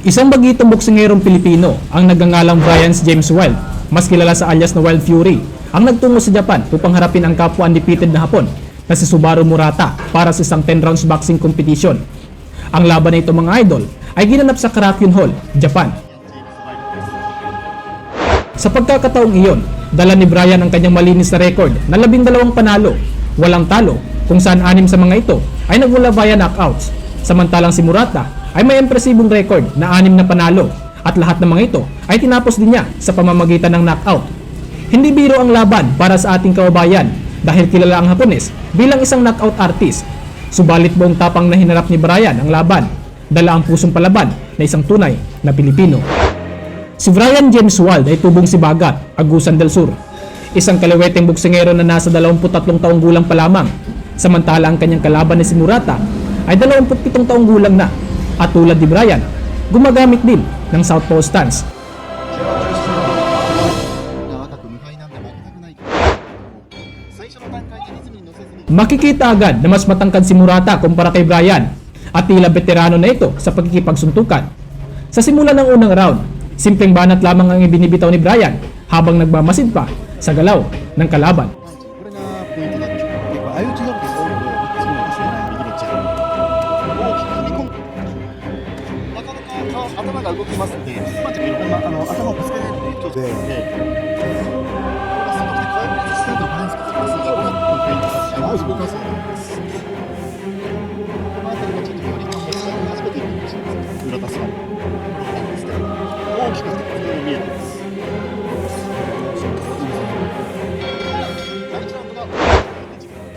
Isang bagitong boksingerong Pilipino ang nagngangalang Brian James Wild, mas kilala sa alias na Wild Fury, ang nagtungo sa Japan upang harapin ang kapwa undefeated na Hapon na si Subaru Murata para sa isang 10 rounds boxing competition. Ang laban na ito mga idol ay ginanap sa Karakyun Hall, Japan. Sa pagkakataong iyon, dala ni Brian ang kanyang malinis na record na 12 panalo, walang talo, kung saan 6 sa mga ito ay nagmula via knockouts. Samantalang si Murata ay may impresibong record na 6 na panalo at lahat ng mga ito ay tinapos din niya sa pamamagitan ng knockout. Hindi biro ang laban para sa ating kababayan dahil kilala ang Hapones bilang isang knockout artist. Subalit buong tapang na hinarap ni Brian ang laban, dala ang pusong palaban na isang tunay na Pilipino. Si Brian James Wild ay tubong si Bagat, Agusan del Sur. Isang kaliweteng boksingero na nasa 23 taong gulang pa lamang. Samantala ang kanyang kalaban na si Murata ay 27 taong gulang na. At tulad ni Brian, gumagamit din ng southpaw stance. Makikita agad na mas matangkad si Murata kumpara kay Brian at tila veterano na ito sa pagkikipagsuntukan. Sa simula ng unang round, simpleng banat lamang ang ibinibitaw ni Brian habang nagmamasid pa sa galaw ng kalaban.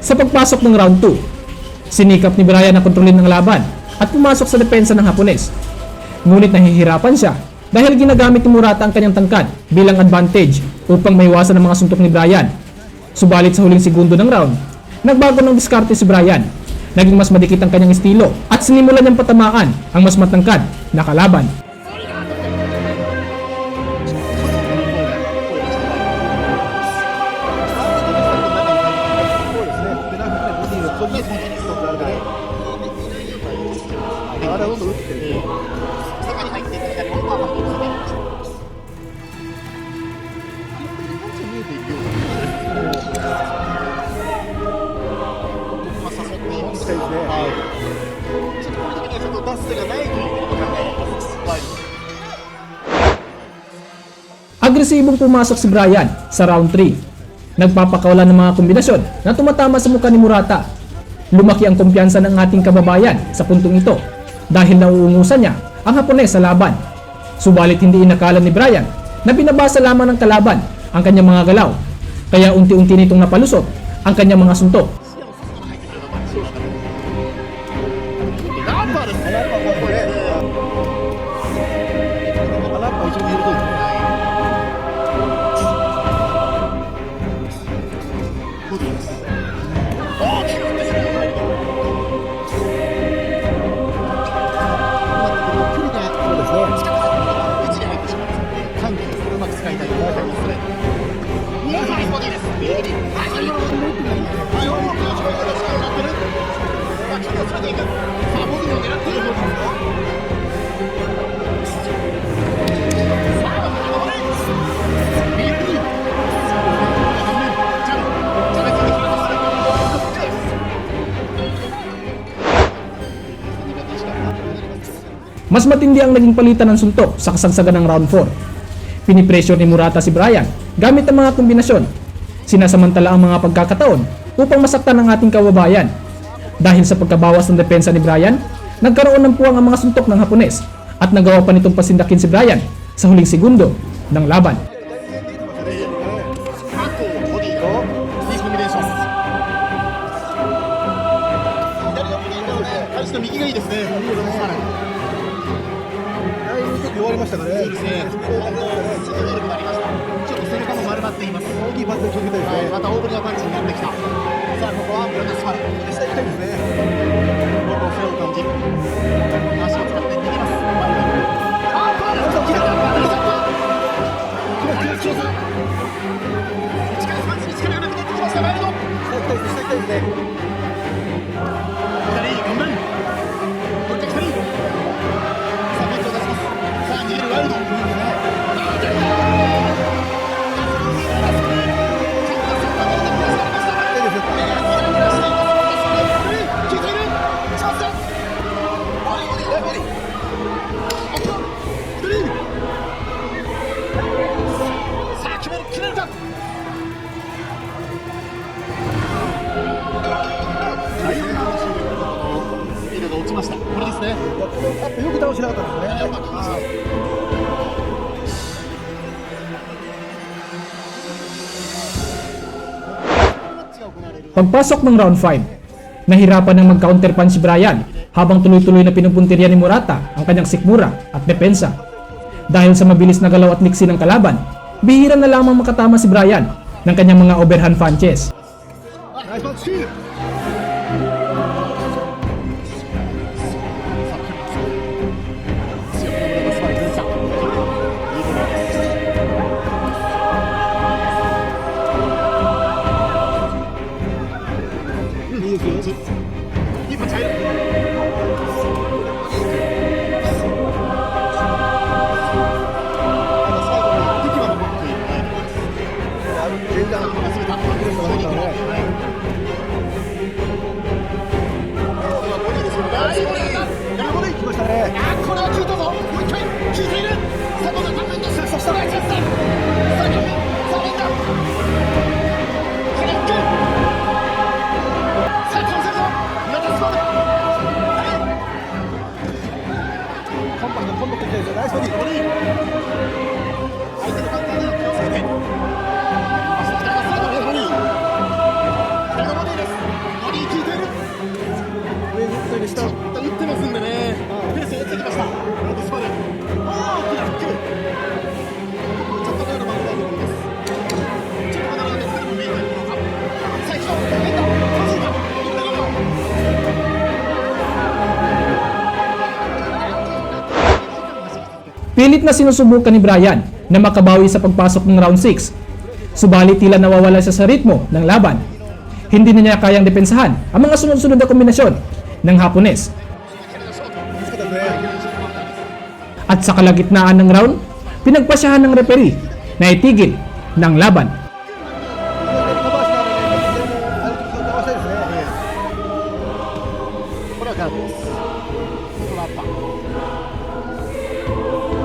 Sa pagpasok ng round 2, sinikap ni Brian na kontrolin ang laban at pumasok sa depensa ng Hapones. Ngunit nahihirapan siya dahil ginagamit ni Murata ang kanyang tangkad bilang advantage upang maiwasan ang mga suntok ni Brian. Subalit sa huling segundo ng round, nagbago ng diskarte si Brian. Naging mas madikit ang kanyang estilo at sinimulan niyang patamaan ang mas matangkad na kalaban. Agresibong pumasok si Brian sa round 3. Nagpapakawalan ng mga kombinasyon na tumatama sa mukha ni Murata. Lumaki ang kumpiyansa ng ating kababayan sa puntong ito dahil nauungusan niya ang Hapones sa laban. Subalit hindi inakala ni Brian na binabasa lamang ng kalaban ang kanyang mga galaw, kaya unti-unti nitong napalusot ang kanyang mga suntok. Mas matindi ang naging palitan ng suntok sa kasagsagan ng round 4. Pinipressure ni Murata si Brian gamit ang mga kombinasyon. Sinasamantala ang mga pagkakataon upang masaktan ang ating kababayan. Dahil sa pagkabawas ng depensa ni Brian, nagkaroon ng puwang ang mga suntok ng Hapones at nagawa pa nitong pasindakin si Brian sa huling segundo ng laban. アップよく倒しなかったですね。Pagpasok ng round 5, nahirapan ng mag-counterpunch si Bryan habang tuloy-tuloy na pinupuntirya ni Murata ang kanyang sikmura at depensa. Dahil sa mabilis na galaw at liksi ng kalaban, bihira na lamang makatama si Bryan ng kanyang mga overhand punches. Nice one, two. いいですよ。一本茶色。全然迫力が出たね。来ましたね。これは効いたぞ。もう一回効いている。佐藤が高いんです。さあ、さあ、さあ、みんな。早く。さあ、倒せるぞ。またスパート。コンパクトいきたいですよ。ナイスボディ。相手のカウンターに気をつけて。足の左がサイドでボディ。左のボディです。ボディ効いている。上に打ったりした。打ってますんでね。ペースを追ってきました。ロードスパル。大きなフック。ちょっと前のバックだと思います。ちょっとまだなんですけども、見えないところか。さあ、一度、変だ。楽しいか。いったよ。Pilit na sinusubukan ni Bryan na makabawi sa pagpasok ng round 6. Subalit tila nawawala siya sa ritmo ng laban. Hindi na niya kayang depensahan ang mga sunod-sunod na kombinasyon ng Hapones. At sa kalagitnaan ng round, pinagpasyahan ng referee na itigil ng laban. カバーしながらね、ある時倒したいですね。これはガードです。トラッパー。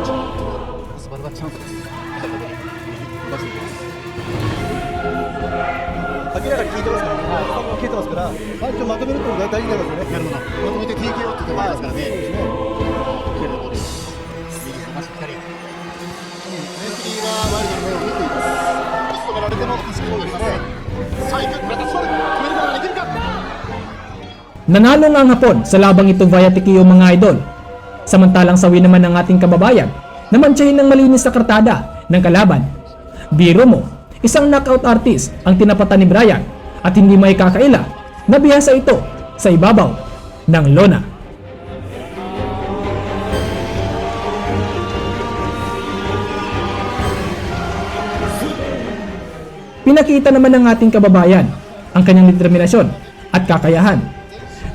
ちょっとスバルはチャンスです。出していきます。明らかに効いてますからね。効いてますから、今日まとめるってことが大事になりますよね。なるほど。まとめて TKO って言ってもらいますからね。そうですね。左のボディ。右と足左。レフリーはワイルドの目を見ています。仕留められてもおかしくありません。さあ、行く。またスバル。決めることができるか。 Nanalo nga ang Hapon sa labang ito via TKO mga idol. Samantalang sawi naman ng ating kababayan na mantsahin ng malinis na kartada ng kalaban. Biro mo, isang knockout artist ang tinapatan ni Bryan at hindi may kakaila na bihasa ito sa ibabaw ng lona. Pinakita naman ng ating kababayan ang kanyang determinasyon at kakayahan.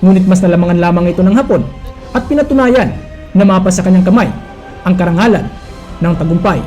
Ngunit mas nalamangan lamang ito ng Hapon at pinatunayan na mapa sa kanyang kamay ang karangalan ng tagumpay.